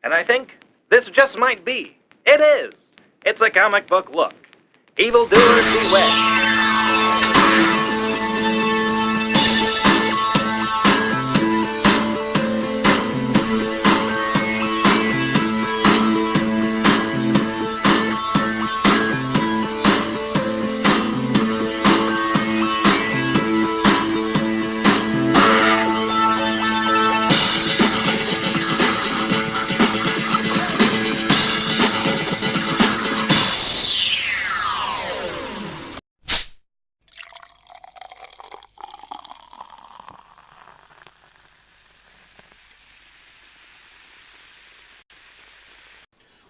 And I think this just might be. It is. It's a comic book look. Evildoers beware.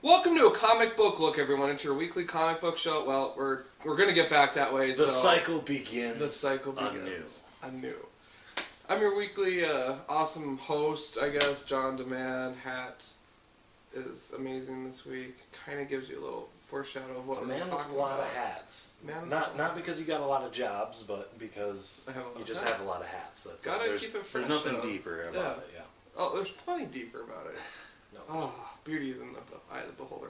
Welcome to a comic book look, everyone. It's your weekly comic book show. Well, we're gonna get back that way. The cycle begins. The cycle begins. Anew. I'm your weekly awesome host, I guess. John Demand. Hat is amazing this week. Kind of gives you a little foreshadow of what we're talking about. A man with a lot of hats. Not because you got a lot of jobs, but because you just have a lot of hats. That's Gotta keep it fresh. There's nothing deeper about it. Yeah. Oh, there's plenty deeper about it. No. Oh, beauty is in the eye of the beholder.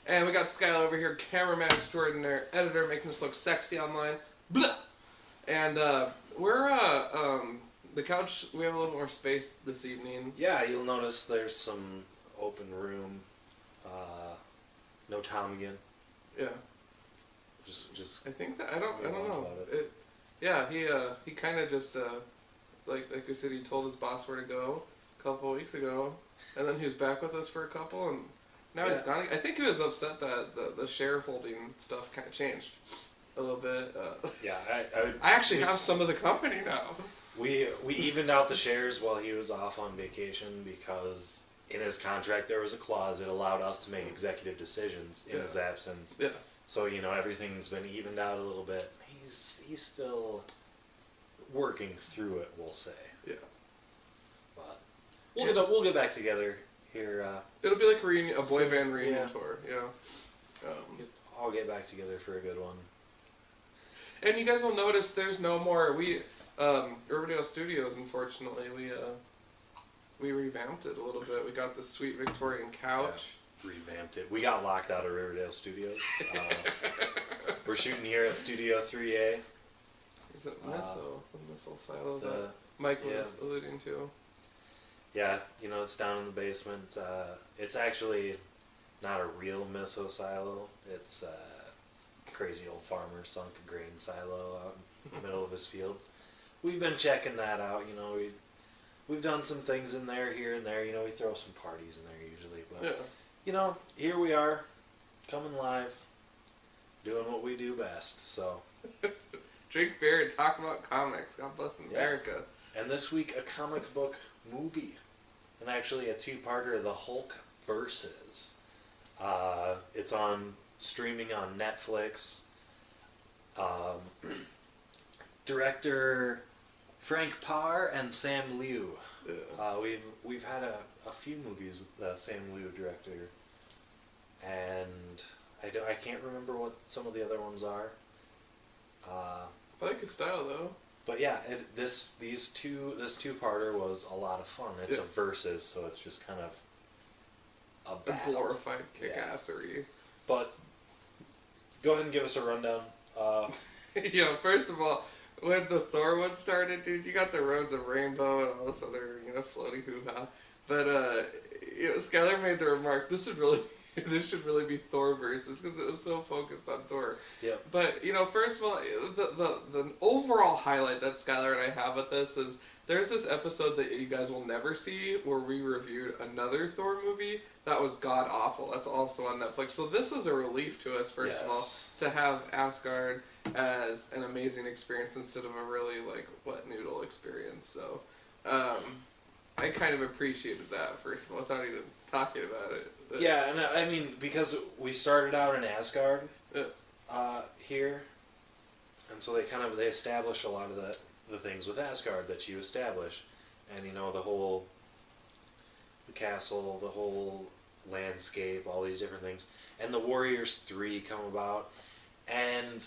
And we got Skyler over here, cameraman extraordinaire, editor, making us look sexy online. Blah! And we're the couch. We have a little more space this evening. Yeah, you'll notice there's some open room. No Tom again. Yeah. Just. I think that I don't know. He kind of just like I said, he told his boss where to go a couple of weeks ago. And then he was back with us for a couple, and now he's gone. I think he was upset that the shareholding stuff kind of changed a little bit. I actually have some of the company now. We evened out the shares while he was off on vacation because in his contract there was a clause that allowed us to make executive decisions in his absence. Yeah. So everything's been evened out a little bit. He's still working through it, we'll say. Yeah. We'll get back together here. It'll be like a boy band reunion tour, I'll get back together for a good one. And you guys will notice there's no more. Riverdale Studios, unfortunately, we revamped it a little bit. We got the sweet Victorian couch. Yeah, revamped it. We got locked out of Riverdale Studios. We're shooting here at Studio 3A. Is it the missile silo that Mike was alluding to? Yeah, it's down in the basement. It's actually not a real miso silo. It's a crazy old farmer sunk a grain silo out in the middle of his field. We've been checking that out. We've done some things in there here and there. We throw some parties in there usually. But, here we are, coming live, doing what we do best. So, drink beer and talk about comics. God bless America. And this week, a comic book movie. And actually a two-parter, The Hulk Versus. It's streaming on Netflix. Director Frank Parr and Sam Liu. Yeah. We've had a few movies with Sam Liu director, and I can't remember what some of the other ones are. I like his style though. But yeah, this two-parter was a lot of fun. It's a versus, so it's just kind of a battle. Glorified kick-assery. Yeah. But go ahead and give us a rundown. First of all, when the Thor one started, dude, you got the Roads of Rainbow and all this other, floaty hoo-ha. But Skyler made the remark, this should really be Thor versus, because it was so focused on Thor. Yeah. But, first of all, the overall highlight that Skyler and I have with this is there's this episode that you guys will never see where we reviewed another Thor movie that was god-awful. That's also on Netflix. So this was a relief to us, first of all, to have Asgard as an amazing experience instead of a really, wet noodle experience. So, I kind of appreciated that, first of all, without even talking about it. Yeah, and I mean, because we started out in Asgard here, and so they establish a lot of the things with Asgard that you establish, and the castle, the whole landscape, all these different things, and the Warriors 3 come about, and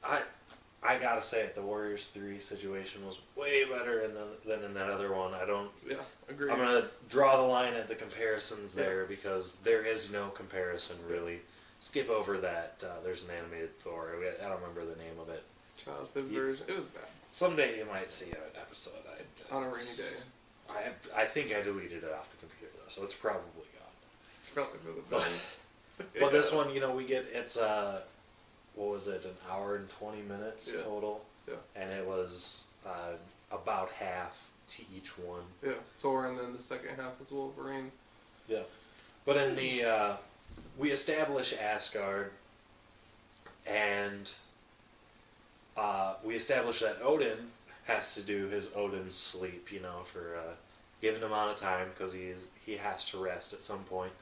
I gotta say it, the Warriors 3 situation was way better than in that other one. Agreed. Agreed. I'm gonna draw the line at the comparisons there because there is no comparison really. Skip over that. There's an animated Thor. I don't remember the name of it. Childhood version. It was bad. Someday you might see an episode. On a rainy day. I think I deleted it off the computer though, so it's probably gone. It's probably for the best. Well, this one, we get it's what was it? An hour and 20 minutes total. Yeah. And it was about half to each one. Yeah, Thor, and then the second half was Wolverine. Yeah, but in the we establish Asgard, and we establish that Odin has to do his Odin's sleep, for a given amount of time because he has to rest at some point,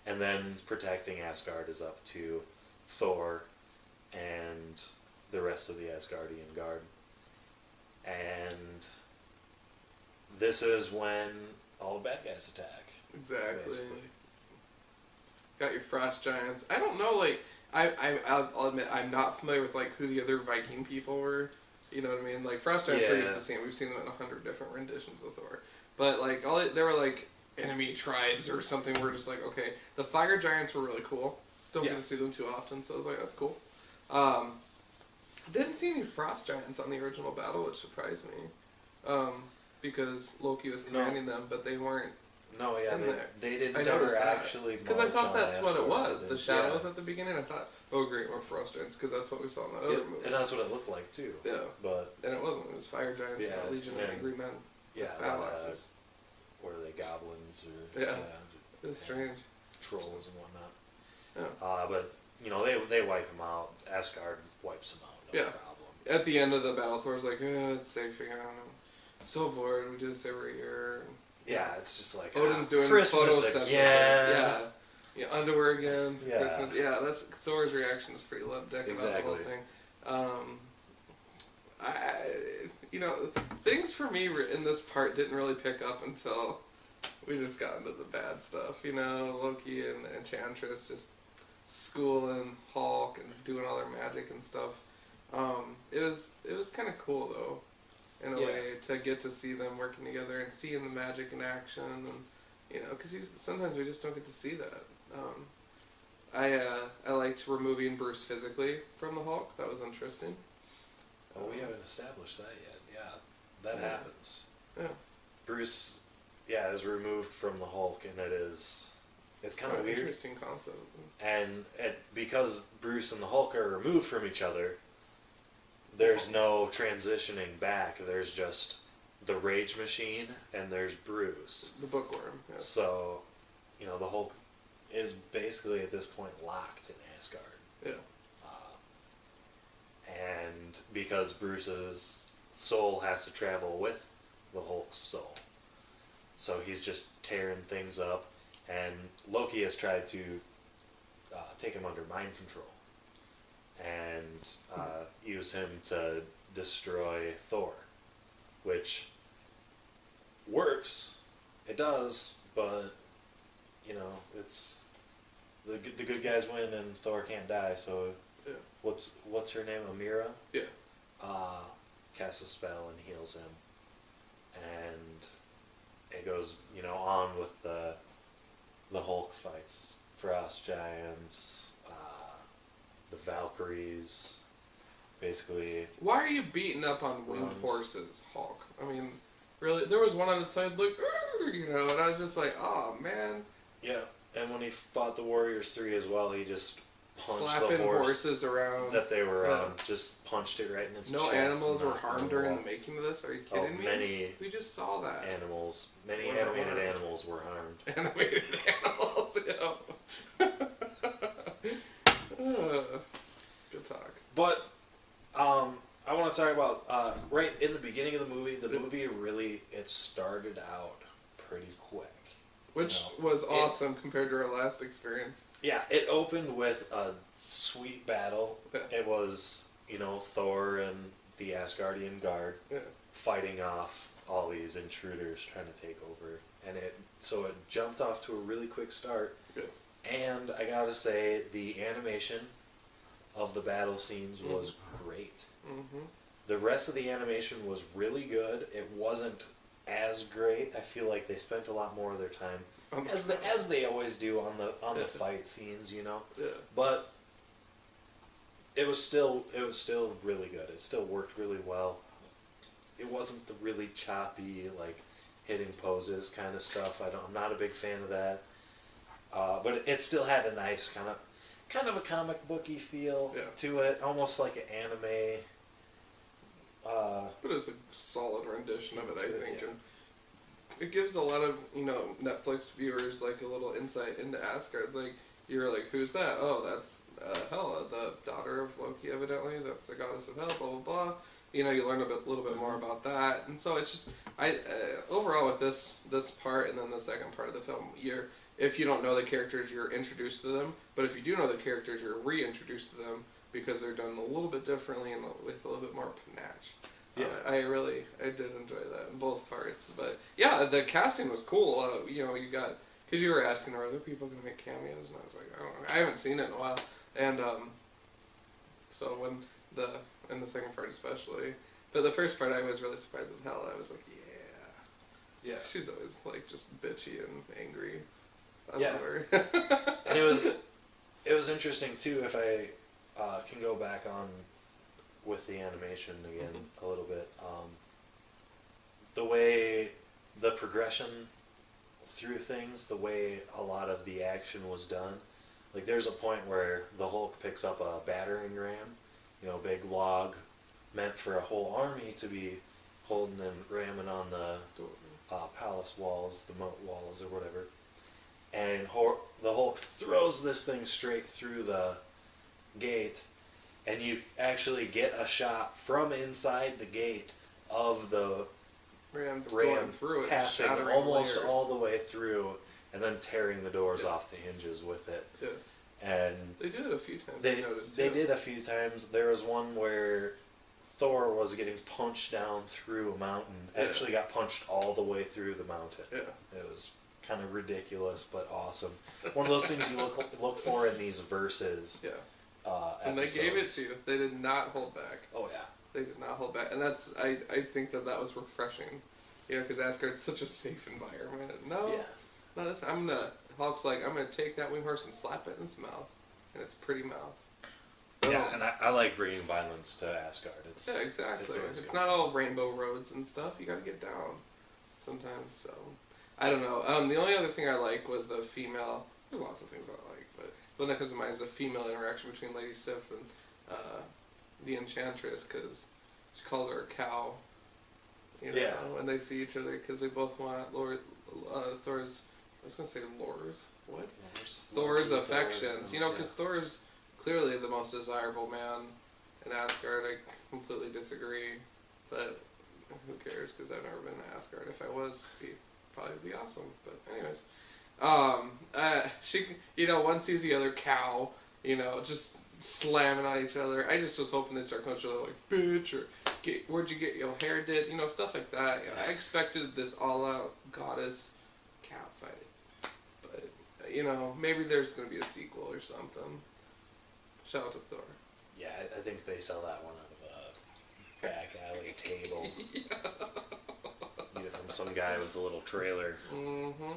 and then protecting Asgard is up to Thor and the rest of the Asgardian guard. And this is when all the bad guys attack. Exactly. Basically. Got your frost giants. I don't know, I'll admit I'm not familiar with who the other Viking people were. You know what I mean? Frost giants we're used to seeing. We've seen them in 100 different renditions of Thor. But there were enemy tribes or something. We're just okay. The fire giants were really cool. Don't get to see them too often, so I was like, that's cool. Didn't see any frost giants on the original battle, which surprised me. Because Loki was commanding them, but they weren't. No, yeah, they didn't ever actually. Because I thought that's what it was. The shadows at the beginning. I thought, oh great, more frost giants, because that's what we saw in the other movie. And that's what it looked like too. Yeah, but and it wasn't. It was fire giants, Legion of Angry Men. Yeah, battle axes. Or are they goblins or it was strange. Trolls and whatnot. Yeah. But they wipe them out. Asgard wipes them out. No problem. At the end of the battle, Thor's like, it's safe again. I'm so bored. We do this every year. Yeah, it's just Odin's doing Christmas photo again. Yeah, underwear again. Yeah. Christmas. Yeah, that's Thor's reaction is pretty love decking about the whole thing. Things for me in this part didn't really pick up until we just got into the bad stuff. Loki and Enchantress just schooling Hulk and doing all their magic and stuff. It was kind of cool though. In a way, to get to see them working together and seeing the magic in action, and because sometimes we just don't get to see that. I liked removing Bruce physically from the Hulk. That was interesting. Oh, we haven't established that yet. Yeah, that happens. Yeah, Bruce, is removed from the Hulk, and it's kind of weird. Interesting concept. And because Bruce and the Hulk are removed from each other. There's no transitioning back. There's just the Rage Machine, and there's Bruce. The bookworm. Yeah. So, the Hulk is basically at this point locked in Asgard. Yeah. And because Bruce's soul has to travel with the Hulk's soul. So he's just tearing things up, and Loki has tried to take him under mind control. And use him to destroy Thor, which works. It does, but it's the good guys win and Thor can't die. So what's her name? Amira. Yeah. Casts a spell and heals him, and it goes on with the Hulk fights, frost giants. The Valkyries, basically. Why are you beating up on winged horses, Hulk? I mean, really, there was one on the side and I was just like, oh man. Yeah, and when he fought the Warriors 3 as well, he just punched slapping the horse horses around that they were on, just punched it right in its chest. No animals were harmed during the making of this. Are you kidding me? We just saw that. Many animated animals were harmed. Animated animals, yeah. Good talk. But I want to talk about right in the beginning of the movie. The movie really started out pretty quick, which was awesome compared to our last experience. Yeah, it opened with a sweet battle. Yeah. It was Thor and the Asgardian guard fighting off all these intruders trying to take over, and it jumped off to a really quick start. Good. And I gotta say, the animation of the battle scenes was great. Mm-hmm. The rest of the animation was really good. It wasn't as great. I feel like they spent a lot more of their time, as they always do on the fight scenes, you know. Yeah. But it was still really good. It still worked really well. It wasn't the really choppy, like, hitting poses kind of stuff. I'm not a big fan of that. But it still had a nice kind of a comic booky feel to it, almost like an anime. But it's a solid rendition of it, I think. And it gives a lot of, Netflix viewers, like, a little insight into Asgard. Like, you're like, who's that? Oh, that's Hela, the daughter of Loki, evidently. That's the goddess of hell, blah, blah, blah. You learn a little bit more about that. And so it's just, overall with this part and then the second part of the film, if you don't know the characters, you're introduced to them. But if you do know the characters, you're reintroduced to them because they're done a little bit differently and with a little bit more panache. Yeah, I did enjoy that in both parts. But yeah, the casting was cool. You got, because you were asking, are other people going to make cameos? And I was like, I don't know. I haven't seen it in a while. And so when in the second part especially, but the first part I was really surprised with Hela. I was like, yeah, she's always like just bitchy and angry. I love her. And it was interesting too. If I can go back on with the animation again a little bit, the way the progression through things, the way a lot of the action was done. Like there's a point where the Hulk picks up a battering ram, big log meant for a whole army to be holding and ramming on the palace walls, the moat walls or whatever. And the Hulk throws this thing straight through the gate, and you actually get a shot from inside the gate of the ram through it, passing almost all the way through, and then tearing the doors off the hinges with it. Yeah. And they did it a few times. They did a few times. There was one where Thor was getting punched down through a mountain. Actually got punched all the way through the mountain. Yeah. It was kind of ridiculous, but awesome. One of those things you look for in these verses. Yeah. And they gave it to you. They did not hold back. Oh yeah. They did not hold back, and that's I think that was refreshing. Because Asgard's such a safe environment. No, this. Hulk's like, I'm gonna take that wing horse and slap it in its mouth, in its pretty mouth. Yeah, and I like bringing violence to Asgard. Exactly. It's not all rainbow roads and stuff. You gotta get down sometimes. So I don't know. The only other thing I like was the female. There's lots of things I like, but the one that comes to mind is the female interaction between Lady Sif and the Enchantress, because she calls her a cow. When they see each other, because they both want Thor's. I was gonna say Lor's. What? Thor's affections. Because Thor's clearly the most desirable man in Asgard. I completely disagree, but who cares? Because I've never been to Asgard. If I was, it'd probably be awesome. But anyways, one sees the other cow. Just slamming on each other. I just was hoping they'd start calling each other like bitch or where'd you get your hair did? Stuff like that. I expected this all-out goddess cat fight. But, maybe there's going to be a sequel or something. Shout out to Thor. Yeah, I think they sell that one out of a back alley table. Get it from some guy with a little trailer. Mm-hmm.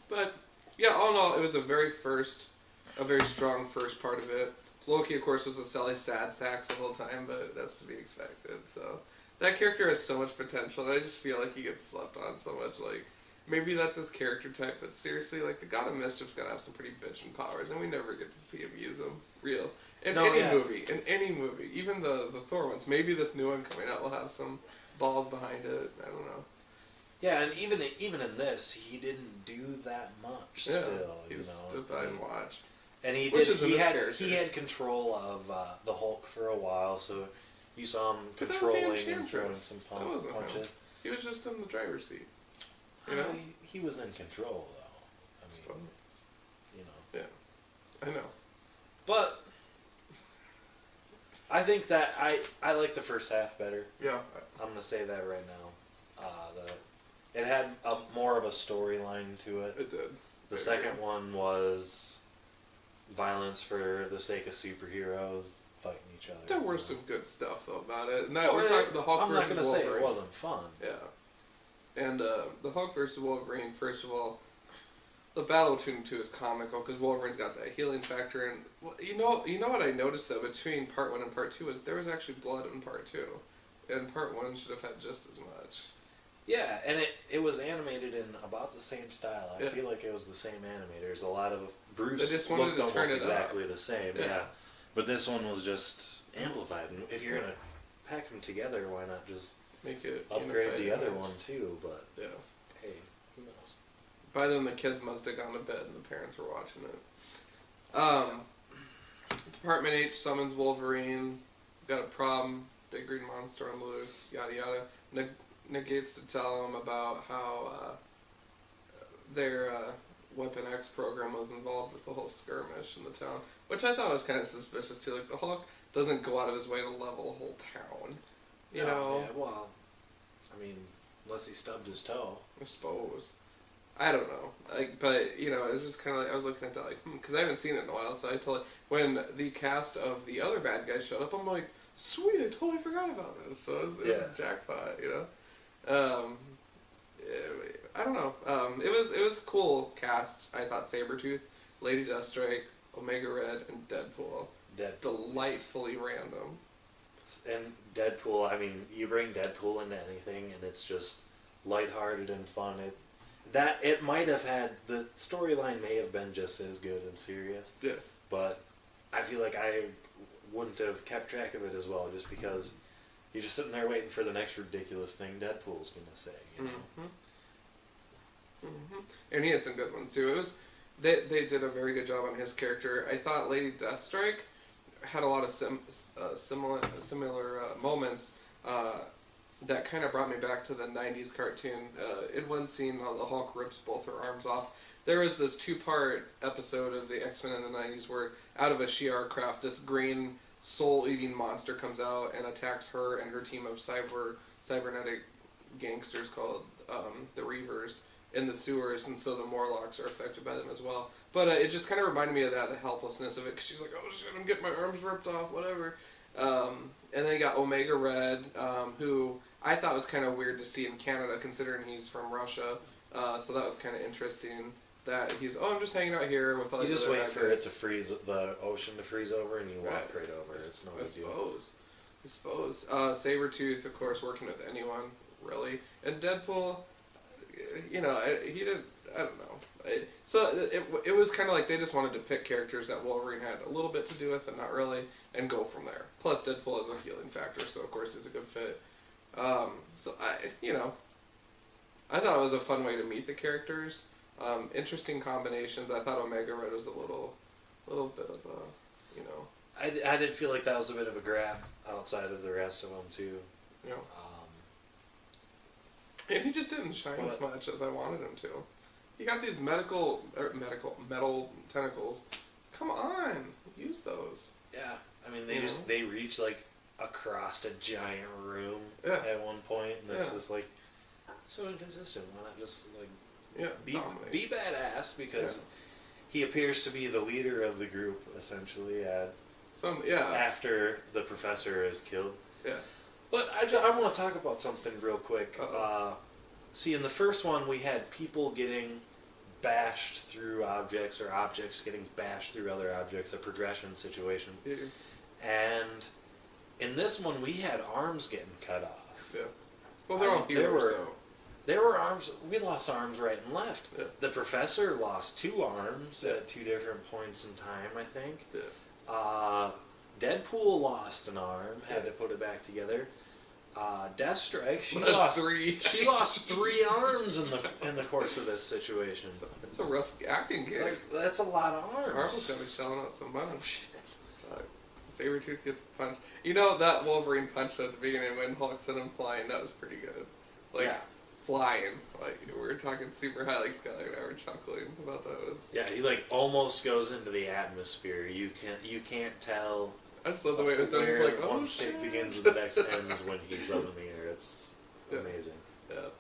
But, yeah, all in all, it was a very strong first part of it. Loki, of course, was a silly sad sack the whole time, but that's to be expected. So that character has so much potential, and I just feel like he gets slept on so much. Like, maybe that's his character type, but seriously, like, the God of Mischief's gotta have some pretty bitchin' powers, and we never get to see him use them. Real. In any movie. Even the Thor ones. Maybe this new one coming out will have some balls behind it. I don't know. Yeah, and even in this, he didn't do that much still. He just stood by and watched. And he had control of the Hulk for a while, so you saw him controlling and throwing some punches. Him. He was just in the driver's seat. He was in control, though. Yeah, I know. But I think that I like the first half better. Yeah. I'm going to say that right now. It had more of a storyline to it. It did. The second one was violence for the sake of superheroes fighting each other. There were some good stuff though about it. And we're talking the Hulk versus Wolverine. I'm not going to say it wasn't fun. Yeah. And the Hulk versus Wolverine, first of all, the battle between the two is comical because Wolverine's got that healing factor, and you know what I noticed though between part 1 and part 2 is there was actually blood in part 2, and part 1 should have had just as much. Yeah, and it was animated in about the same style. I Yeah. feel like it was the same animators. A lot of Bruce They just wanted looked to turn almost it up. exactly the same. Yeah. Yeah, but this one was just amplified. And if you're gonna pack them together, why not just Make it upgrade the unified other image. one too? But Yeah. hey, who knows? By then the kids must have gone to bed and the parents were watching it. Department H summons Wolverine. Got a problem. Big green monster on loose. Yada yada. Negates to tell him about how their Weapon X program was involved with the whole skirmish in the town, which I thought was kind of suspicious too. Like the Hulk doesn't go out of his way to level a whole town, you know. Yeah, well, I mean, unless he stubbed his toe. I suppose. I don't know. But you know, it was just kind of like I was looking at that like, because I haven't seen it in a while. So I totally when the cast of the other bad guys showed up, I'm like, sweet, I totally forgot about this. So it was a jackpot, you know. I don't know. It was a cool cast. I thought Sabretooth, Lady Deathstrike, Omega Red, and Deadpool. Delightfully random. And Deadpool, I mean, you bring Deadpool into anything, and it's just lighthearted and fun. It might have had the storyline may have been just as good and serious. Yeah. But I feel like I wouldn't have kept track of it as well, just because you're just sitting there waiting for the next ridiculous thing Deadpool's gonna say. You know. And he had some good ones too. It was they did a very good job on his character. I thought Lady Deathstrike had a lot of similar moments that kind of brought me back to the 90s cartoon. In one scene, the Hulk rips both her arms off. There was this 2-part episode of the X-Men in the 90s where out of a Shi'ar craft, this green soul-eating monster comes out and attacks her and her team of cybernetic gangsters called the Reavers in the sewers, and so the Morlocks are affected by them as well. But it just kind of reminded me of that, the helplessness of it, because she's like, oh shit, I'm getting my arms ripped off, whatever. And then you got Omega Red, who I thought was kind of weird to see in Canada, considering he's from Russia. So that was kind of interesting. That he's, I'm just hanging out here with all you these just other wait bad for guys. it to freeze, the ocean to freeze over, and you walk right over. It's no big deal. I suppose. Sabretooth, of course, working with anyone, really. And Deadpool, you know, he didn't, I don't know. So it was kind of like they just wanted to pick characters that Wolverine had a little bit to do with, but not really, and go from there. Plus, Deadpool has a healing factor, so of course he's a good fit. So I thought it was a fun way to meet the characters. Interesting combinations. I thought Omega Red was a little bit of a, you know. I did feel like that was a bit of a grab outside of the rest of them too. You know. And he just didn't shine as much as I wanted him to. He got these metal tentacles. Come on, use those. Yeah, I mean they reach like across a giant room Yeah. at one point, and this Yeah. is like so inconsistent. Why not just like dominate. be badass, because he appears to be the leader of the group essentially after the professor is killed. Yeah. But I want to talk about something real quick. See, in the first one, we had people getting bashed through objects, or objects getting bashed through other objects, a progression situation. Yeah. And in this one, we had arms getting cut off. Yeah. Well, they're all heroes, though. There were arms. We lost arms right and left. Yeah. The professor lost 2 arms Yeah. at 2 different points in time, I think. Yeah. Deadpool lost an arm, had to put it back together. Deathstrike, she That's lost 3. She lost 3 arms in the course of this situation. It's a rough acting gig. That's a lot of arms. Marvel's gonna be shelling out some money. Sabretooth gets punched. You know that Wolverine punch at the beginning when Hulk sent him flying? That was pretty good. Flying. Like, we were talking super high, like Skyler and I were chuckling about those. Yeah, he like almost goes into the atmosphere. You can't tell. I just love the way it was done. He's where like, one state begins and the next ends when he's up in the air. It's amazing. Yeah.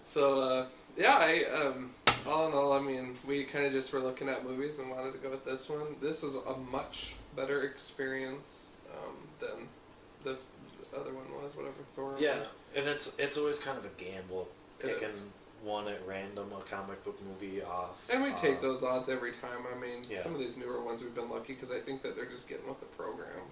So, all in all, I mean, we kind of just were looking at movies and wanted to go with this one. This was a much better experience than the other one was, whatever Thor Yeah, was. and it's always kind of a gamble It picking is. one at random, a comic book movie off. And we take those odds every time. I mean, Yeah. some of these newer ones we've been lucky because I think that they're just getting with the program.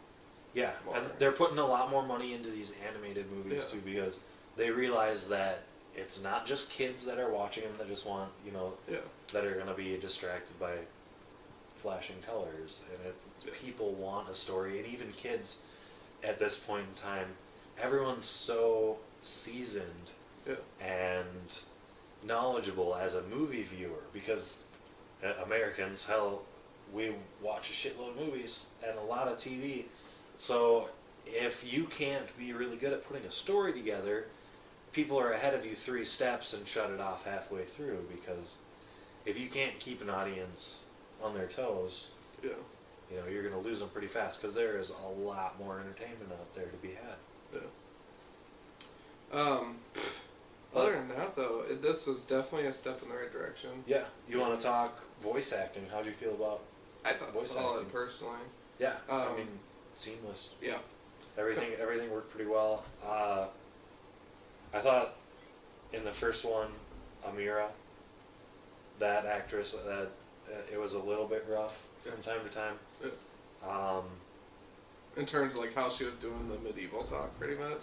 Yeah, more. and they're putting a lot more money into these animated movies Yeah. too, because they realize that it's not just kids that are watching them that just want, Yeah. that are going to be distracted by flashing colors, and people want a story, and even kids at this point in time, everyone's so seasoned Yeah. and knowledgeable as a movie viewer, because Americans, hell, we watch a shitload of movies and a lot of TV, so if you can't be really good at putting a story together, people are ahead of you 3 steps and shut it off halfway through, because if you can't keep an audience on their toes, Yeah. you're going to lose them pretty fast, because there is a lot more entertainment out there to be had. Yeah. Other than that, though, this was definitely a step in the right direction. Yeah. You want to talk voice acting? How do you feel about? I thought Voice solid, acting. personally. Yeah. I Um, mean, seamless. Yeah. Everything worked pretty well. I thought in the first one, Amira, that actress, that it was a little bit rough from time to time. Yeah. In terms of like how she was doing the medieval talk, pretty much.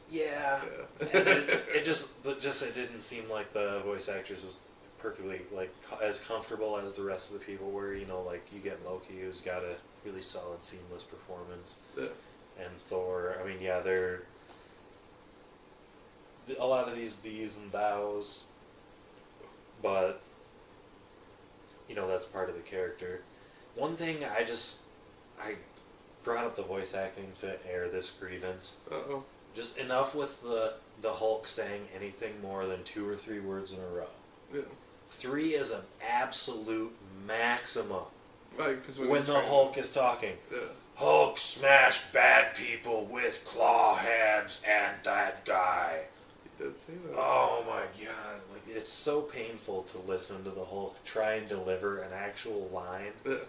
Yeah. Yeah. And it didn't seem like the voice actress was perfectly as comfortable as the rest of the people were. Like you get Loki, who's got a really solid, seamless performance, Yeah. and Thor. I mean, yeah, they're a lot of these and thous, but that's part of the character. One thing I brought up the voice acting to air this grievance. Uh-oh. Just enough with the Hulk saying anything more than 2 or 3 words in a row. Yeah. 3 is an absolute maximum. Right, 'cause When the Hulk is talking. Yeah. Hulk smashed bad people with claw hands and that guy. He did say that. Oh my god. It's so painful to listen to the Hulk try and deliver an actual line. Yeah.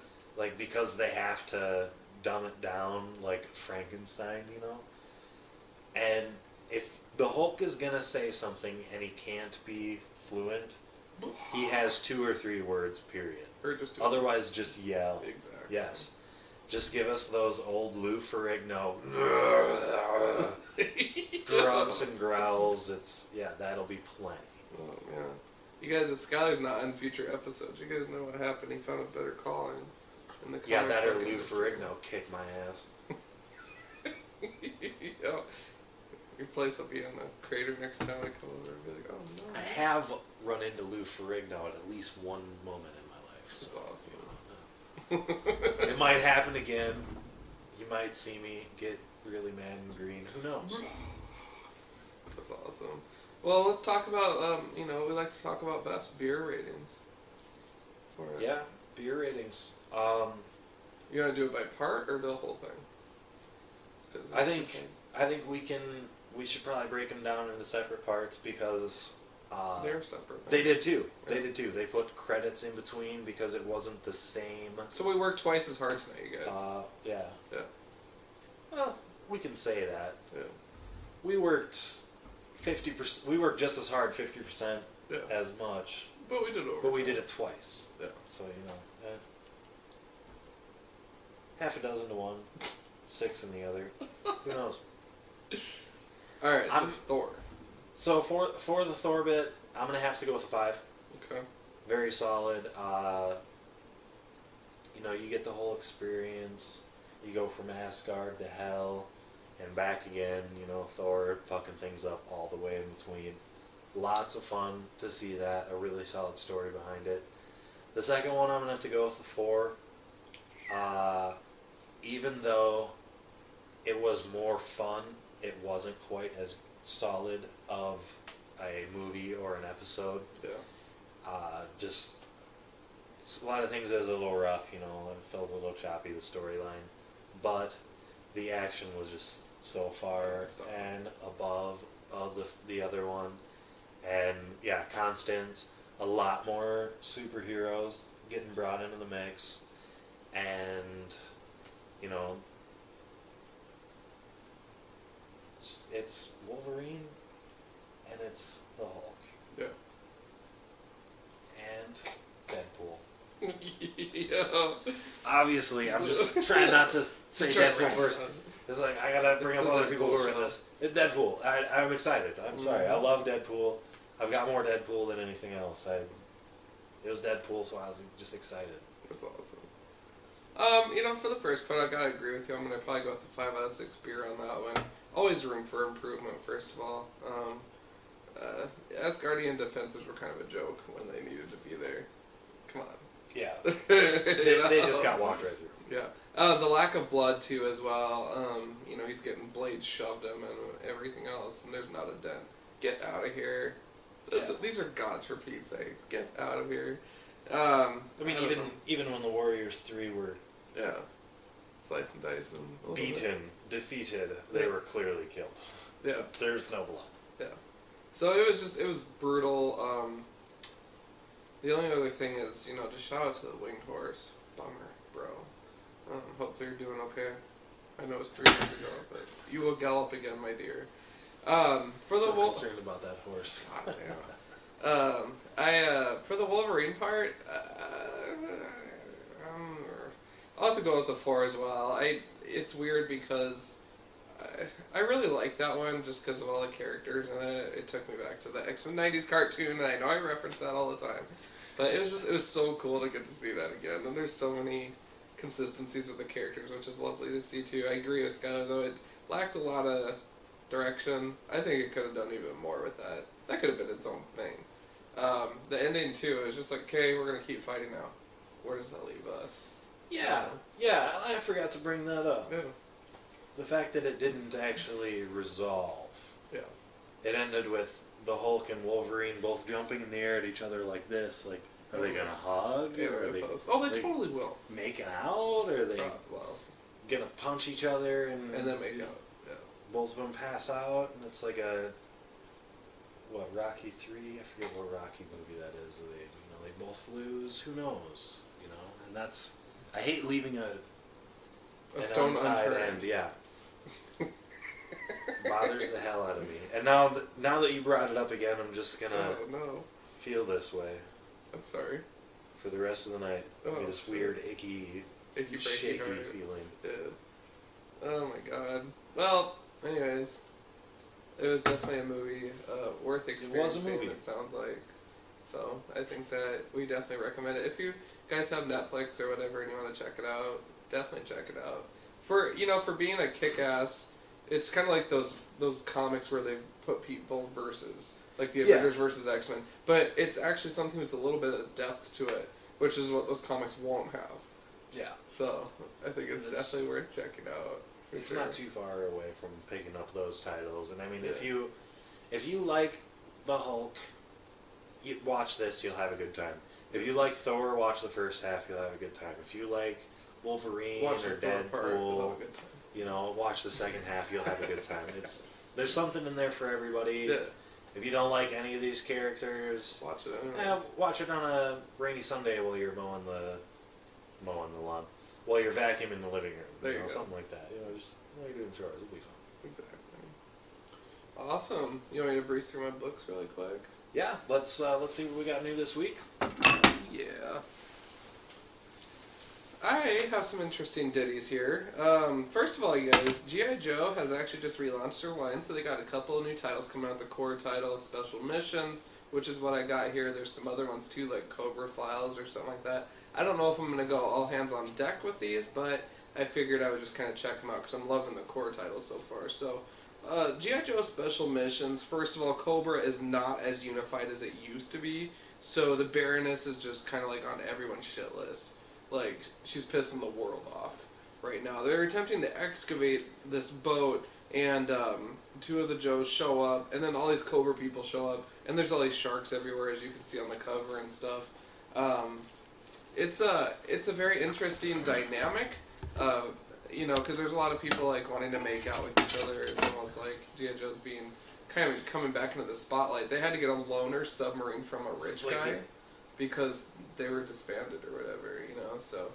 Because they have to dumb it down like Frankenstein, And if the Hulk is gonna say something and he can't be fluent, he has 2 or 3 words, period. Or just Otherwise, just yell. Exactly. Yes. Just give us those old Lou Ferrigno grunts and growls. That'll be plenty. Oh, yeah. You guys, if Skyler's not in future episodes, you guys know what happened. He found a better call in the Yeah, comic that or book Lou industry. Ferrigno kick my ass. Yeah. Your place will be in the crater next time I come over and be like, oh no. I have run into Lou Ferrigno at least one moment in my life. That's So, awesome. it might happen again. You might see me get really mad and green. Who knows? That's awesome. Well, let's talk about, we like to talk about best beer ratings. For it. Yeah, beer ratings. You want to do it by part or the whole thing? 'Cause I that's think the thing. I think we should probably break them down into separate parts, because They're separate. they did too. Yeah. They did too. They put credits in between because it wasn't the same. So we worked twice as hard tonight, you guys. Yeah. Yeah. Well, we can say that. Yeah. We worked 50%. We worked just as hard, 50% Yeah. as much, But we did it over. but we did it twice. Yeah. So half a dozen to one, 6 in the other. Who knows? All right. So Thor. So for the Thor bit, I'm gonna have to go with a 5. Okay. Very solid. You get the whole experience. You go from Asgard to Hell and back again. Thor fucking things up all the way in between. Lots of fun to see that. A really solid story behind it. The second one, I'm gonna have to go with the 4. Even though it was more fun, it wasn't quite as solid of a movie or an episode. Yeah. Just a lot of things that was a little rough, it felt a little choppy, the storyline, but the action was just so far and above of the other one, and yeah, constant, a lot more superheroes getting brought into the mix, and it's Wolverine, and it's the Hulk. Yeah. And Deadpool. Yeah. Obviously, I'm just trying not to say Deadpool first. on. It's like, I gotta bring It's up a other people who are in Deadpool this. It's Deadpool. I'm excited. I'm sorry. I love Deadpool. I've got more Deadpool than anything else. It was Deadpool, so I was just excited. That's awesome. For the first part, I gotta agree with you. I'm gonna probably go with a 5 out of 6 beer on that one. Always room for improvement, first of all. Asgardian defenses were kind of a joke when they needed to be there. Come on. Yeah. they just got walked right through. Yeah. The lack of blood, too, as well. He's getting blades shoved him and everything else, and there's not a dent. Get out of here. These are gods, for Pete's sake. Get out of here. I mean, even when the Warriors 3 were slice and dice and beaten, defeated, they were clearly killed. Yeah. There's no blood. Yeah. So it was brutal. The only other thing is, just shout out to the winged horse. Bummer, bro. Hopefully you're doing okay. I know it was 3 years ago, but you will gallop again, my dear. For the concerned about that horse. God, yeah. For the Wolverine part, I'll have to go with the 4 as well. It's weird because I really like that one just because of all the characters in it. It took me back to the X-Men 90s cartoon, and I know I reference that all the time. But it was so cool to get to see that again. And there's so many consistencies with the characters, which is lovely to see too. I agree with Skyler, though. It lacked a lot of direction. I think it could have done even more with that. That could have been its own thing. The ending, too, it was just like, okay, we're going to keep fighting now. Where does that leave us? Yeah, I forgot to bring that up. Yeah. The fact that it didn't actually resolve. Yeah. It ended with the Hulk and Wolverine both jumping in the air at each other like this. Like, are they gonna hug? Yeah, or are they totally will. making out? Or are they gonna punch each other and then make out? Yeah. Both of them pass out, and it's like Rocky 3? I forget what Rocky movie that is. They both lose. Who knows? And that's. I hate leaving a stone unturned. End. Yeah. Bothers the hell out of me. And now that you brought it up again, I'm just gonna feel this way. I'm sorry. For the rest of the night. This weird, icky shaky feeling. Yeah. Oh my god. Well, anyways, it was definitely a movie worth experiencing. It was a movie. It sounds like. So I think that we definitely recommend it. If you guys have Netflix or whatever and you want to check it out, definitely check it out. For being a kick-ass, it's kind of like those comics where they put people versus, like the Avengers versus X-Men. But it's actually something with a little bit of depth to it, which is what those comics won't have. Yeah. So I think it's definitely worth checking out. It's not too far away from picking up those titles. And I mean, if you like the Hulk, you watch this, you'll have a good time. If you like Thor, watch the first half, you'll have a good time. If you like Wolverine or Deadpool, watch the second half, you'll have a good time. There's something in there for everybody. Yeah. If you don't like any of these characters, watch it. Watch it on a rainy Sunday while you're mowing the lawn, while you're vacuuming the living room. There you go. Something like that. Just while you're doing chores, it'll be fun. Exactly. Awesome. You want me to breeze through my books really quick? Yeah. Let's see what we got new this week. Yeah. I have some interesting ditties here. First of all, you guys, G.I. Joe has actually just relaunched their line, so they got a couple of new titles coming out. The core title, Special Missions, which is what I got here. There's some other ones too, like Cobra Files or something like that. I don't know if I'm going to go all hands on deck with these, but I figured I would just kind of check them out because I'm loving the core title so far. So, G.I. Joe Special Missions, first of all, Cobra is not as unified as it used to be, so the Baroness is just kind of like on everyone's shit list. Like, she's pissing the world off right now. They're attempting to excavate this boat, and 2 of the Joes show up, and then all these Cobra people show up, and there's all these sharks everywhere, as you can see on the cover and stuff. It's a very interesting dynamic, because there's a lot of people like wanting to make out with each other. It's almost like G.I. Joe's being kind of coming back into the spotlight. They had to get a loner submarine from a rich guy because they were disbanded or whatever, So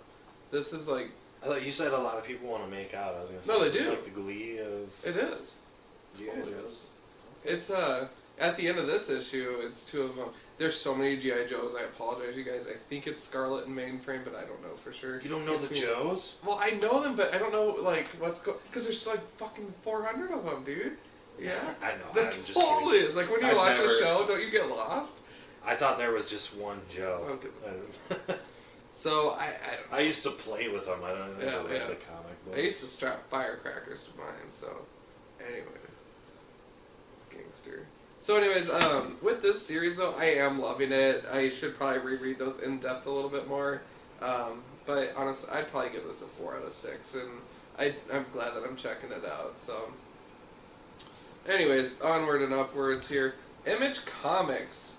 this is like. I thought you said a lot of people want to make out. I was gonna say. No, they this do. Is like the Glee of. It is. G.I. Joes. It's at the end of this issue, it's 2 of them. There's so many G.I. Joes. I apologize, you guys. I think it's Scarlet and Mainframe, but I don't know for sure. You don't know the Joes? Well, I know them, but I don't know like because there's like fucking 400 of them, dude. Yeah, I know. There totally is. Like when you watch a show, don't you get lost? I thought there was just one Joe. Okay. So I don't know. I used to play with them. I don't know read the comic book. I used to strap firecrackers to mine. So, anyways, it's gangster. So, anyways, with this series though, I am loving it. I should probably reread those in depth a little bit more. But honestly, I'd probably give this a 4 out of 6, and I'm glad that I'm checking it out. So, anyways, onward and upwards here. Image Comics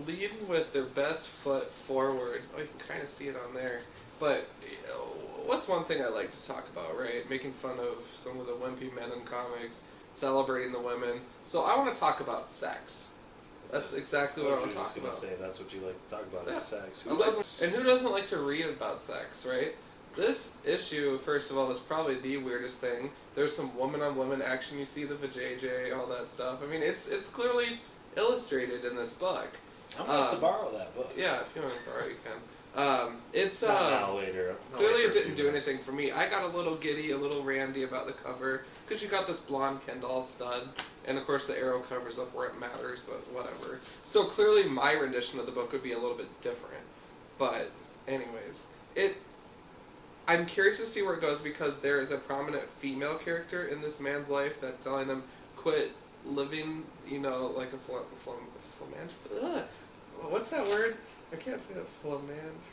leading with their best foot forward. Oh, you can kind of see it on there. But what's one thing I like to talk about, right? Making fun of some of the wimpy men in comics, celebrating the women. So I want to talk about sex. That's exactly what I want to talk about. Say that's what you like to talk about is sex. Who doesn't like to read about sex, right? This issue, first of all, is probably the weirdest thing. There's some woman-on-woman action. You see the vajayjay, all that stuff. I mean, it's clearly illustrated in this book. I'm going to have to borrow that book. Yeah, if you want to borrow it, you can. It's not now, later. Clearly it didn't do anything for me. I got a little giddy, a little randy about the cover, because you got this blonde Kendall stud, and of course the arrow covers up where it matters, but whatever. So clearly my rendition of the book would be a little bit different. But anyways, I'm curious to see where it goes, because there is a prominent female character in this man's life that's telling him quit living, like a flamange. What's that word? I can't say that. Flamange.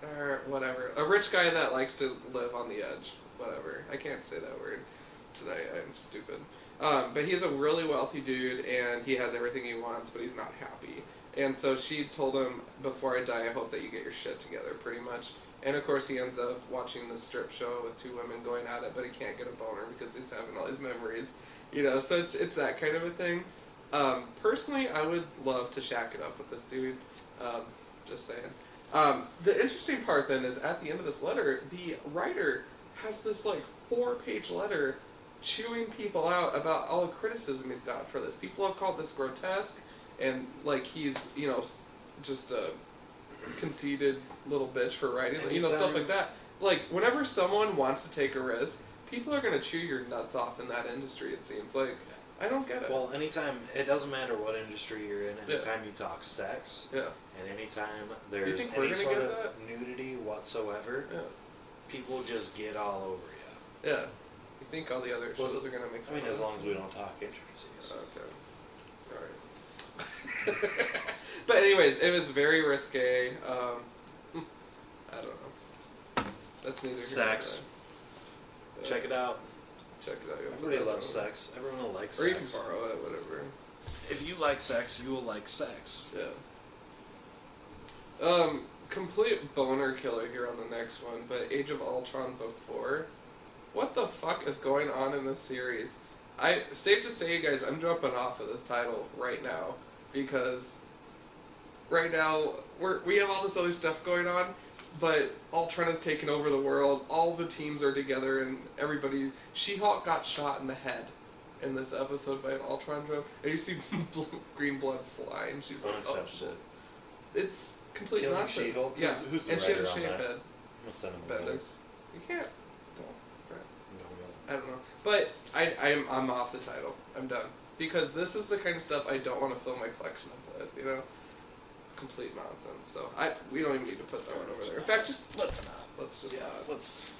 Or whatever. A rich guy that likes to live on the edge. Whatever. I can't say that word tonight. I'm stupid. But he's a really wealthy dude, and he has everything he wants, but he's not happy. And so she told him, before I die, I hope that you get your shit together, pretty much. And of course he ends up watching the strip show with 2 women going at it, but he can't get a boner because he's having all these memories. So it's that kind of a thing. Personally, I would love to shack it up with this dude. Just saying. The interesting part then is at the end of this letter, the writer has this 4-page letter chewing people out about all the criticism he's got for this. People have called this grotesque, and he's just a conceited little bitch for writing, stuff like that. Whenever someone wants to take a risk, people are going to chew your nuts off in that industry, it seems. I don't get it. Well, anytime, it doesn't matter what industry you're in, anytime you talk sex, and anytime there's any sort of nudity whatsoever, people just get all over you. Yeah. You think all the other shows are going to make fun of as long as we don't talk intricacies. Okay. Alright. But anyways, it was very risque. I don't know. That's neither sex. Check it out. Check it out. Everybody loves sex. Everyone will like sex. Or you can borrow it, whatever. If you like sex, you will like sex. Yeah. Complete boner killer here on the next one, but Age of Ultron Book 4. What the fuck is going on in this series? Safe to say, you guys, I'm jumping off of this title right now, because right now we have all this other stuff going on, but Ultron has taken over the world. All the teams are together, and everybody. She-Hulk got shot in the head in this episode by an Ultron drone, and you see green blood flying. She's like, "Oh shit!" It's complete Killing nonsense. She-Hulk? Yeah, who's the and she had writer a on shaved that? head. I'm gonna send him a Bendis. You can't. I don't know, but I'm off the title. I'm done, because this is the kind of stuff I don't want to fill my collection up with. Complete nonsense. So we don't even need to put that one over there. In fact, let's not. Let's just not. Let's.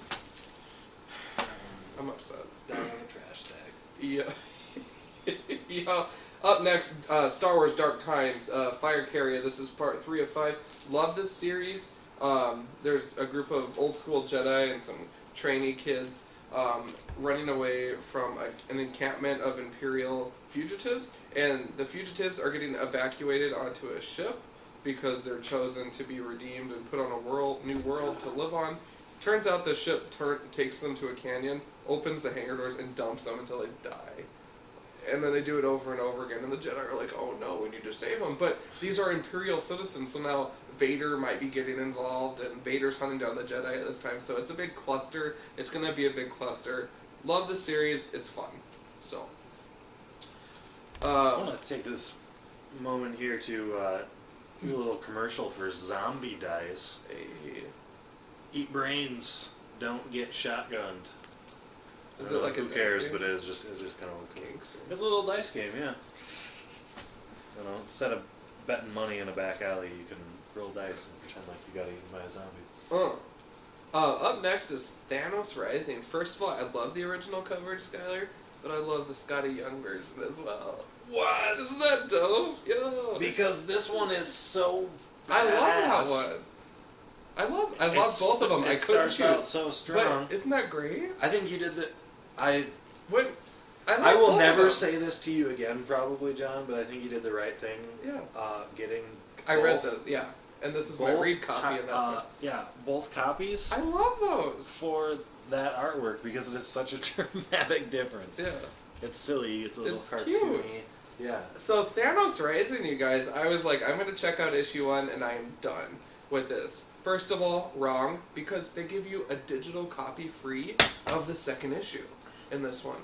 I'm upset. Down on the trash tag. Yeah. Up next, Star Wars Dark Times, Fire Carrier. This is part 3 of 5. Love this series. There's a group of old school Jedi and some trainee kids running away from an encampment of Imperial fugitives, and the fugitives are getting evacuated onto a ship because they're chosen to be redeemed and put on a new world to live on. Turns out the ship takes them to a canyon, opens the hangar doors, and dumps them until they die. And then they do it over and over again, and the Jedi are like, oh no, we need to save them. But these are Imperial citizens, so now Vader might be getting involved, and Vader's hunting down the Jedi at this time, so it's a big cluster. It's going to be a big cluster. Love the series. It's fun. So, I want to take this moment here to do a little commercial for zombie dice. Eat brains, don't get shotgunned. Is it like who a cares? dice But game? it's just kind of cool. Gangster. It's a little dice game, yeah. Instead of betting money in a back alley, you can roll dice and pretend like you got eaten by a zombie. Up next is Thanos Rising. First of all, I love the original cover, Skyler, but I love the Scotty Young version as well. What? Isn't that dope? Yo. Because this one is so I love that badass. one. I love both of them. I It couldn't starts out choose. so strong. But isn't that great? I think you did the. I I will both never of them. say this to you again, probably, John, but I think you did the right thing. Yeah. Getting. I read both- the and this is my read copy, and that's what yeah, both copies I love those. for that artwork because it is such a dramatic difference. Yeah. It's silly. It's a little It's cartoony. cute. Yeah. So Thanos Rising, you guys, I was like, I'm gonna check out issue 1, and I am done with this. First of all, wrong, because they give you a digital copy free of the second issue in this one.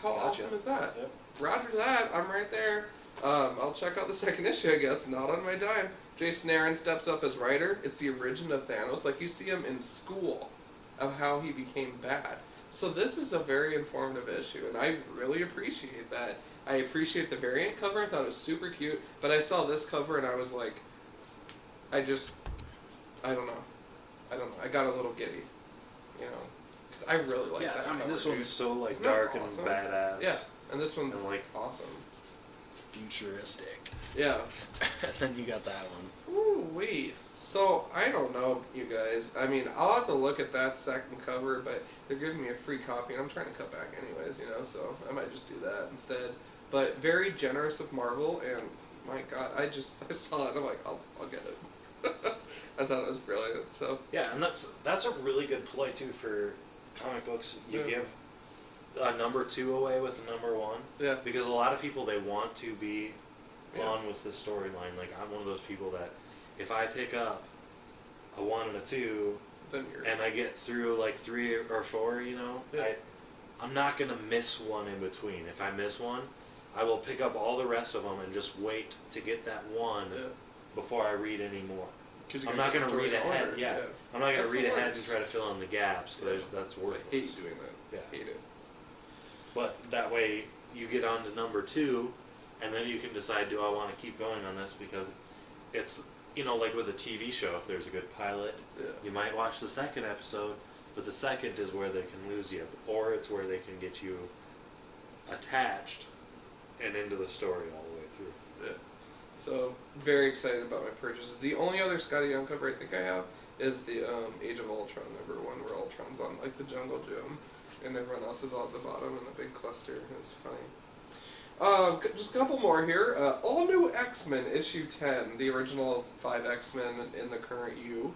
How Gotcha. awesome is that? Yep. Roger that, I'm right there. I'll check out the second issue, I guess, not on my dime. Jason Aaron steps up as writer. It's the origin of Thanos, like you see him in school, of how he became bad. So this is a very informative issue, and I really appreciate that. I appreciate the variant cover. I thought it was super cute, but I saw this cover and I was like, I don't know. I got a little giddy, because I really like that. I mean, cover, this dude. one's so like Isn't that dark awesome? and badass. Yeah, and this one's And, like, awesome. futuristic. Yeah. And then you got that one. Ooh, wait. So, I don't know, you guys. I mean, I'll have to look at that second cover, but they're giving me a free copy, and I'm trying to cut back anyways, so I might just do that instead. But very generous of Marvel, and my God, I saw it, and I'm like, I'll get it. I thought it was brilliant, so. Yeah, and that's a really good ploy too for comic books. You Yeah. give a number 2 away with a number 1. Yeah. Because a lot of people, they want to be Yeah. on with the storyline. Like, I'm one of those people that if I pick up a 1 and a 2 Then you're. and I get through like 3 or 4, Yeah. I'm not going to miss one in between. If I miss one, I will pick up all the rest of them and just wait to get that one Yeah. before I read any more. 'Cause you're I'm gonna not get going to story read ahead. order, Yeah. I'm not going That's to read the ahead worst. and try to fill in the gaps. Yeah. That's I worthless. hate doing that. Yeah. Hate it. But that way, you get on to number 2, and then you can decide, do I want to keep going on this? Because it's, like with a TV show, if there's a good pilot, Yeah. you might watch the second episode, but the second is where they can lose you, or it's where they can get you attached and into the story all the way through. Yeah. So, very excited about my purchases. The only other Scotty Young cover I think I have is the Age of Ultron #1, where Ultron's on like the jungle gym, and everyone else is all at the bottom in a big cluster. It's funny. Just a couple more here. All New X-Men issue 10, the original 5 X-Men in the current U.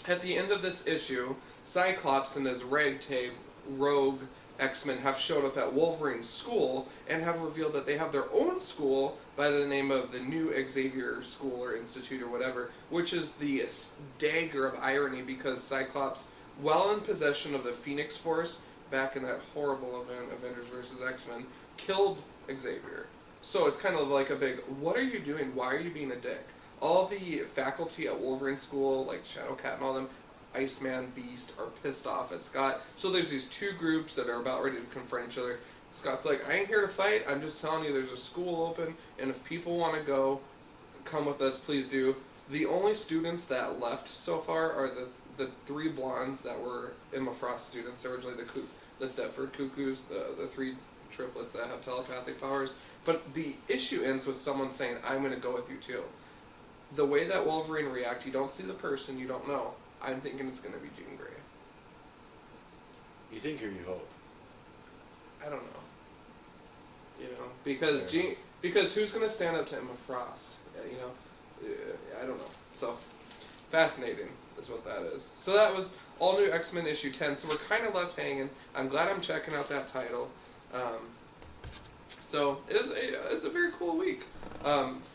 At the end of this issue, Cyclops and his ragtag rogue X-Men have showed up at Wolverine's school and have revealed that they have their own school by the name of the New Xavier School or Institute or whatever, which is the dagger of irony because Cyclops, while in possession of the Phoenix Force back in that horrible event, Avengers vs. X-Men, killed Xavier. So it's kind of like a big, what are you doing? Why are you being a dick? All the faculty at Wolverine School, like Shadowcat and all them, Iceman, Beast, are pissed off at Scott. So there's these two groups that are about ready to confront each other. Scott's like, I ain't here to fight, I'm just telling you there's a school open, and if people want to go, come with us, please do. The only students that left so far are the 3 blondes that were Emma Frost students, originally the Stepford Cuckoos, the 3 triplets that have telepathic powers. But the issue ends with someone saying, I'm going to go with you too. The way that Wolverine reacts, you don't see the person, you don't know. I'm thinking it's going to be Jean Grey. You think or you hope? I don't know. Because Fair because who's going to stand up to Emma Frost? I don't know. So, fascinating is what that is. So that was All New X-Men issue 10. So we're kind of left hanging. I'm glad I'm checking out that title. So it was a very cool week.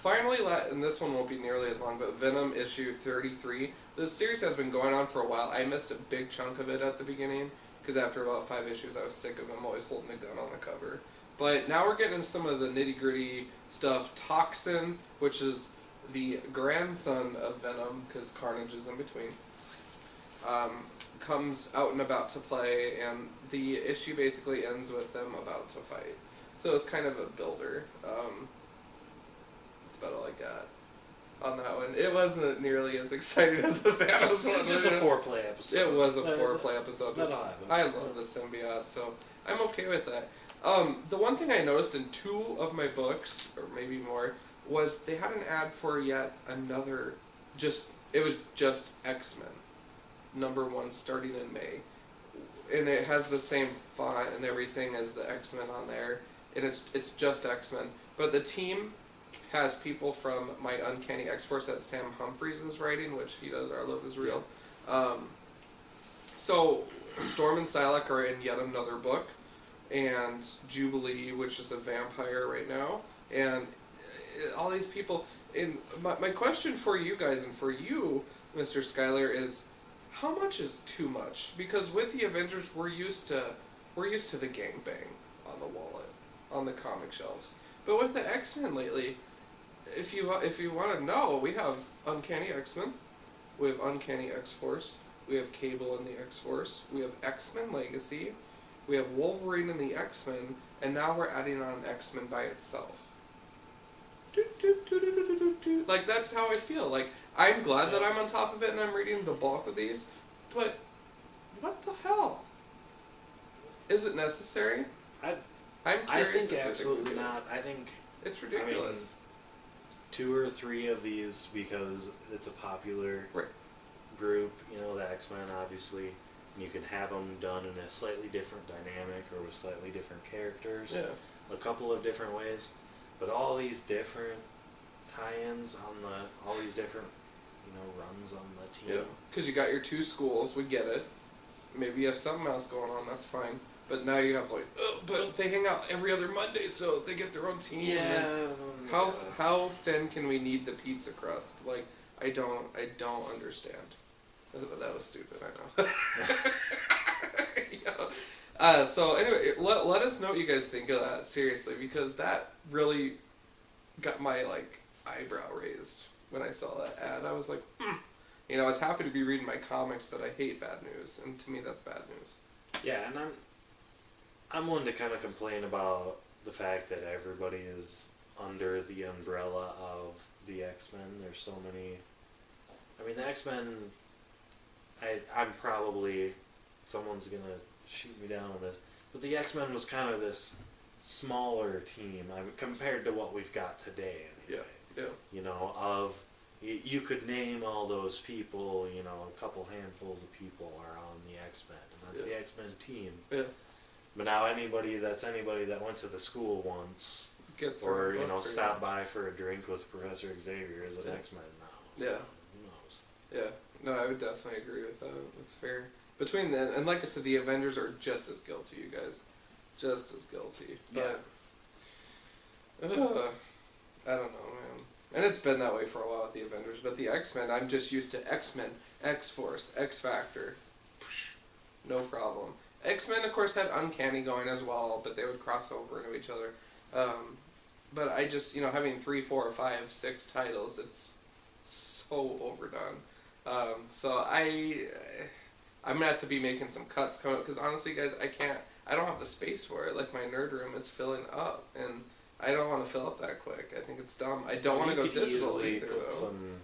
Finally, and this one won't be nearly as long, but Venom issue 33. This series has been going on for a while. I missed a big chunk of it at the beginning, because after about 5 issues I was sick of him always holding a gun on the cover. But now we're getting into some of the nitty-gritty stuff. Toxin, which is the grandson of Venom, because Carnage is in between, comes out and about to play, and the issue basically ends with them about to fight. So it's kind of a builder. That's about all I got on that one. It wasn't nearly as exciting as the Thanos one. It's just a foreplay episode. It was a foreplay episode. That'll happen. I love the symbiote, so I'm okay with that. The one thing I noticed in 2 of my books, or maybe more, was they had an ad for yet another, it was just X-Men, #1, starting in May. And it has the same font and everything as the X-Men on there, and it's just X-Men. But the team has people from my Uncanny X-Force that Sam Humphries is writing, which he does, Our Love Is Real. So Storm and Psylocke are in yet another book, and Jubilee, which is a vampire right now, and all these people. And my question for you guys and for you, Mr. Skyler, is how much is too much? Because with the Avengers, we're used to the gangbang on the wallet, on the comic shelves. But with the X-Men lately, if you want to know, we have Uncanny X-Men, we have Uncanny X-Force, we have Cable in the X-Force, we have X-Men Legacy, we have Wolverine in the X-Men, and now we're adding on X-Men by itself. Like, that's how I feel. Like, I'm glad that I'm on top of it and I'm reading the bulk of these, but what the hell? Is it necessary? I'm curious. I think absolutely not. I think it's ridiculous. I mean, 2 or 3 of these because it's a popular group. You know, the X-Men, obviously. You can have them done in a slightly different dynamic or with slightly different characters. Yeah. A couple of different ways. But all these different tie-ins on all these different, runs on the team. Yeah. Because you got your 2 schools, we get it. Maybe you have something else going on, that's fine. But now you have but they hang out every other Monday, so they get their own team. Yeah. How thin can we knead the pizza crust? Like, I don't understand. That was stupid, I know. Yeah. So anyway, let us know what you guys think of that, seriously, because that really got my eyebrow raised when I saw that ad. I was like, I was happy to be reading my comics, but I hate bad news, and to me that's bad news. Yeah, and I'm one to kind of complain about the fact that everybody is under the umbrella of the X-Men. There's so many. I mean, the X-Men. I'm probably, someone's gonna shoot me down on this, but the X-Men was kind of this smaller team compared to what we've got today. Anyway. Yeah. You could name all those people. A couple handfuls of people are on the X-Men, and that's the X-Men team. Yeah. But now anybody that went to the school once, gets or stopped by for a drink with Professor Xavier is an X-Men now. So yeah. Who knows? Yeah. No, I would definitely agree with that. That's fair. Between then, and like I said, the Avengers are just as guilty, you guys. Just as guilty. But, I don't know, man. And it's been that way for a while with the Avengers. But the X-Men, I'm just used to X-Men, X-Force, X-Factor. No problem. X-Men, of course, had Uncanny going as well, but they would cross over into each other. But I just, having 3, 4, 5, 6 titles, it's so overdone. So I'm gonna have to be making some cuts coming up, because honestly, guys, I don't have the space for it. Like, my nerd room is filling up, and I don't want to fill up that quick. I think it's dumb. I don't want to go digital either, put though. Some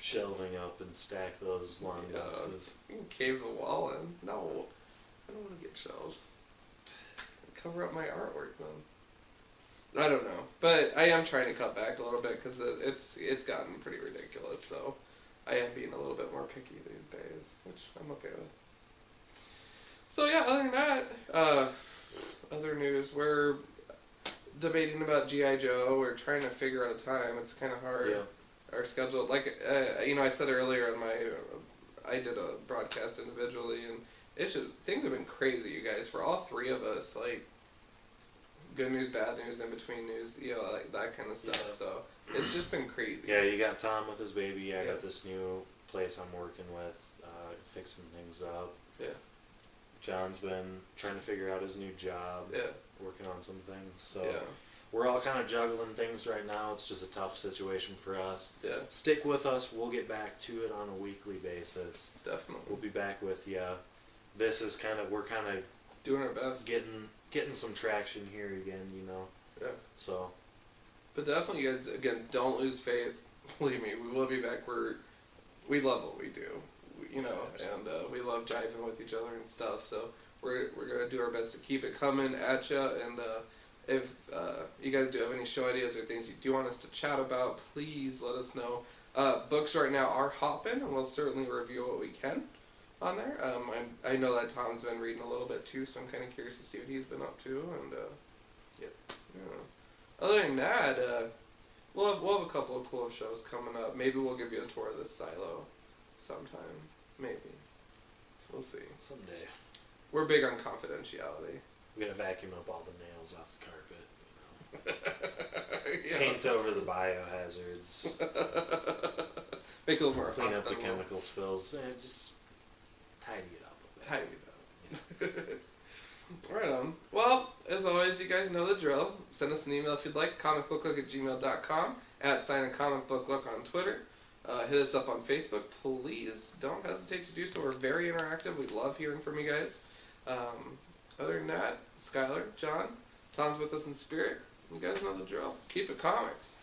shelving up and stack those long boxes. You can cave the wall in. No, I don't want to get shelves. Cover up my artwork, then. I don't know, but I am trying to cut back a little bit because it's gotten pretty ridiculous. So I am being a little bit more picky these days, which I'm okay with. So yeah, other than that, other news, we're debating about G.I. Joe. We're trying to figure out a time. It's kind of hard. Yeah. Our schedule, I said earlier in I did a broadcast individually, and it's just, things have been crazy, you guys, for all 3 of us, good news, bad news, in between news, that kind of stuff. Yeah. So it's just been crazy. Yeah, you got Tom with his baby. I got this new place I'm working with, fixing things up. Yeah. John's been trying to figure out his new job. Yeah. Working on some things. So Yeah. we're all kind of juggling things right now. It's just a tough situation for us. Yeah. Stick with us. We'll get back to it on a weekly basis. Definitely. We'll be back with you. This is we're kind of doing our best. Getting some traction here again, Yeah. So. But definitely, you guys, again, don't lose faith. Believe me, we will be back. We love what we do, and we love jiving with each other and stuff. So we're gonna do our best to keep it coming at you. And if you guys do have any show ideas or things you do want us to chat about, please let us know. Books right now are hopping, and we'll certainly review what we can on there. I know that Tom's been reading a little bit too, so I'm kind of curious to see what he's been up to. And other than that, we'll have a couple of cool shows coming up. Maybe we'll give you a tour of this silo sometime. Maybe. We'll see. Someday. We're big on confidentiality. We're gonna vacuum up all the nails off the carpet. Yeah. Paint over the biohazards. Make it a little more Clean up the hospitable. chemical spills. And just tidy it up a bit. Tidy it up. Right on. Well, as always, you guys know the drill. Send us an email if you'd like, comicbooklook@gmail.com, @comicbooklook on Twitter. Hit us up on Facebook. Please don't hesitate to do so. We're very interactive. We love hearing from you guys. Other than that, Skyler, Jon, Tom's with us in spirit. You guys know the drill. Keep it comics.